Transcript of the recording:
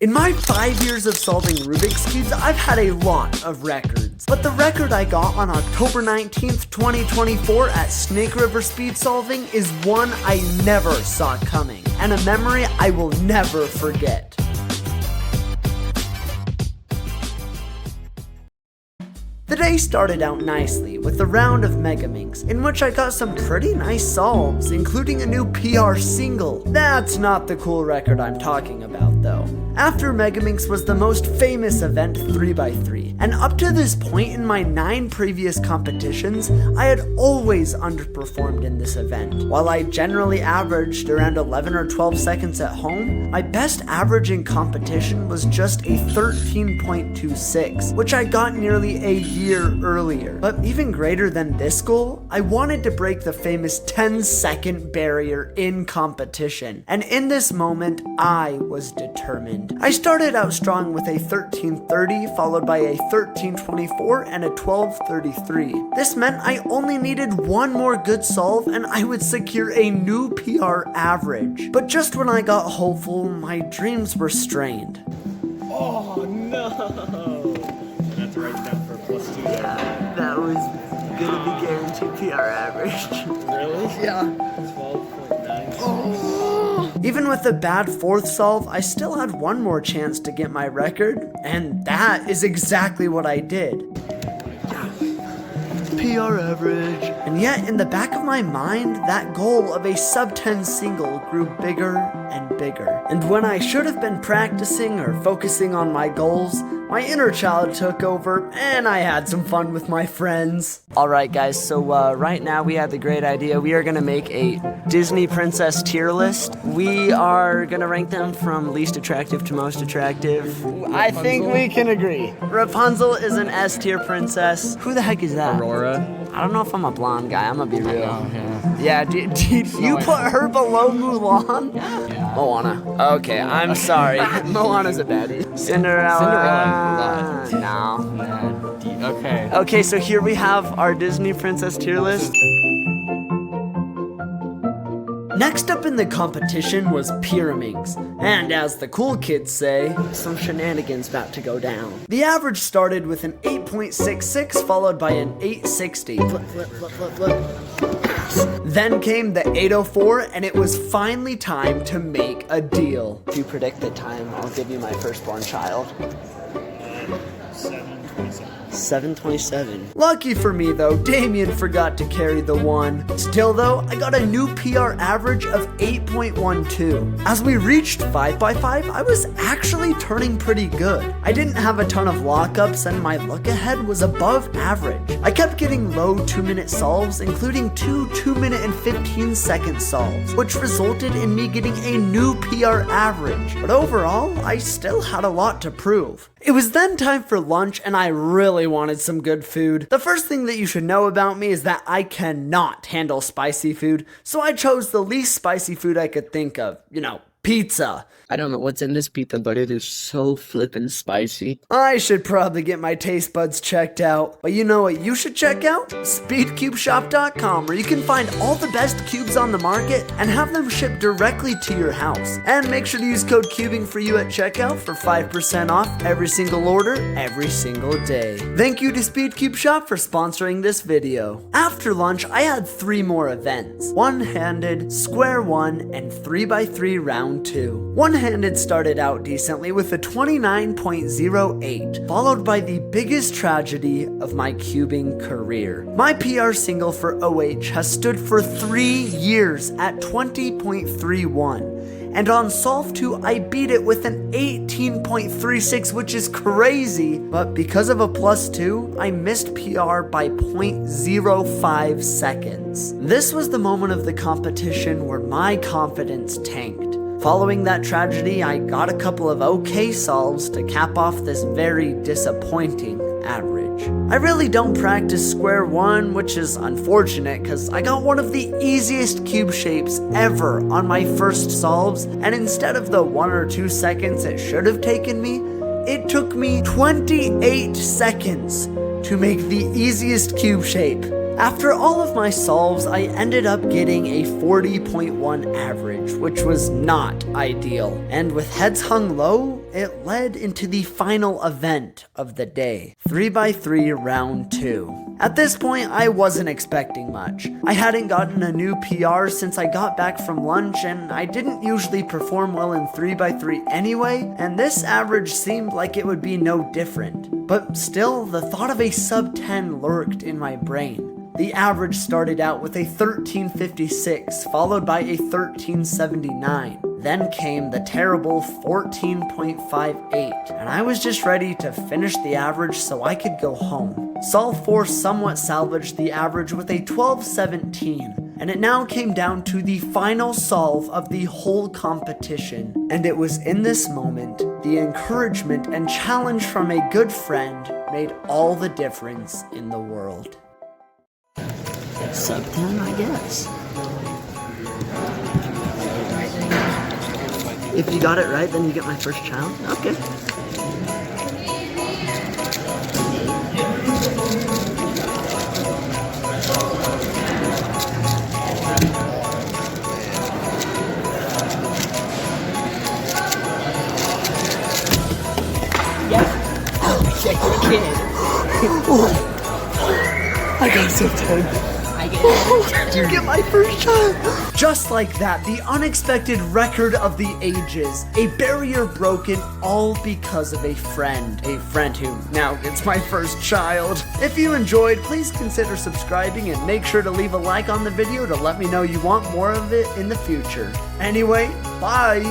In my 5 years of solving Rubik's Cubes, I've had a lot of records. But the record I got on October 19th, 2024 at Snake River Speed Solving is one I never saw coming, and a memory I will never forget. The day started out nicely with a round of Mega Minks, in which I got some pretty nice solves, including a new PR single. That's not the cool record I'm talking about though. After Mega Minks was the most famous event 3x3, and up to this point in my 9 previous competitions, I had always underperformed in this event. While I generally averaged around 11 or 12 seconds at home, my best average in competition was just a 13.26, which I got nearly a year earlier. But even greater than this goal, I wanted to break the famous 10-second barrier in competition, and in this moment, I was determined. I started out strong with a 13.30, followed by a 13.24 and a 12.33. This meant I only needed one more good solve and I would secure a new PR average. But just when I got hopeful, my dreams were strained. Oh no! And that's right down for +2 there. Yeah, that was gonna be guaranteed PR average. Really? Yeah. 12.9. Oh. Even with a bad 4th solve, I still had one more chance to get my record, and that is exactly what I did. PR average. And yet, in the back of my mind, that goal of a sub-10 single grew bigger and bigger. And when I should have been practicing or focusing on my goals, my inner child took over, and I had some fun with my friends. Alright guys, so right now we had the great idea. We are going to make a Disney princess tier list. We are going to rank them from least attractive to most attractive. I think we can agree. Rapunzel is an S tier princess. Who the heck is that? Aurora. I don't know if I'm a blonde guy, I'm gonna be real. Yeah. Did you put her below Mulan? Yeah. Moana. Okay, I'm sorry. Moana's a baddie. Cinderella. No. Okay. Okay, so here we have our Disney princess tier list. Next up in the competition was Pyraminks, and as the cool kids say, some shenanigans about to go down. The average started with an 8.66 followed by an 860. Then came the 804, and it was finally time to make a deal. If you predict the time, I'll give you my firstborn child. 7:27. Lucky for me though, Damien forgot to carry the 1. Still though, I got a new PR average of 8.12. As we reached 5x5, I was actually turning pretty good. I didn't have a ton of lockups and my look ahead was above average. I kept getting low 2-minute solves, including 2 2-minute and 15-second solves, which resulted in me getting a new PR average. But overall, I still had a lot to prove. It was then time for lunch and I really wanted some good food. The first thing that you should know about me is that I cannot handle spicy food, so I chose the least spicy food I could think of. You know, pizza. I don't know what's in this pizza, but it is so flippin' spicy. I should probably get my taste buds checked out. But you know what you should check out? SpeedCubeShop.com, where you can find all the best cubes on the market and have them shipped directly to your house. And make sure to use code CUBING for you at checkout for 5% off every single order, every single day. Thank you to SpeedCube Shop for sponsoring this video. After lunch, I had 3 more events. OneHanded, Square 1, and 3x3 Round 2. OneHanded started out decently with a 29.08, followed by the biggest tragedy of my cubing career. My PR single for OH has stood for 3 years at 20.31. And on Solve 2, I beat it with an 18.36, which is crazy. But because of a +2, I missed PR by 0.05 seconds. This was the moment of the competition where my confidence tanked. Following that tragedy, I got a couple of okay solves to cap off this very disappointing average. I really don't practice Square 1, which is unfortunate because I got one of the easiest cube shapes ever on my first solves, and instead of the 1 or 2 seconds it should have taken me, it took me 28 seconds to make the easiest cube shape. After all of my solves, I ended up getting a 40.1 average, which was not ideal. And with heads hung low, it led into the final event of the day, 3x3 round 2. At this point, I wasn't expecting much. I hadn't gotten a new PR since I got back from lunch, and I didn't usually perform well in 3x3 anyway, and this average seemed like it would be no different. But still, the thought of a sub 10 lurked in my brain. The average started out with a 1356, followed by a 1379. Then came the terrible 14.58, and I was just ready to finish the average so I could go home. Solve 4 somewhat salvaged the average with a 1217, and it now came down to the final solve of the whole competition. And it was in this moment, the encouragement and challenge from a good friend made all the difference in the world. Sub 10, I guess. If you got it right, then you get my first child. Okay. Yes. Oh, check your kid. I got sub 10. I get it. You get my first child. Just like that, the unexpected record of the ages, a barrier broken all because of a friend who now gets my first child. If you enjoyed, please consider subscribing and make sure to leave a like on the video to let me know you want more of it in the future. Anyway, bye!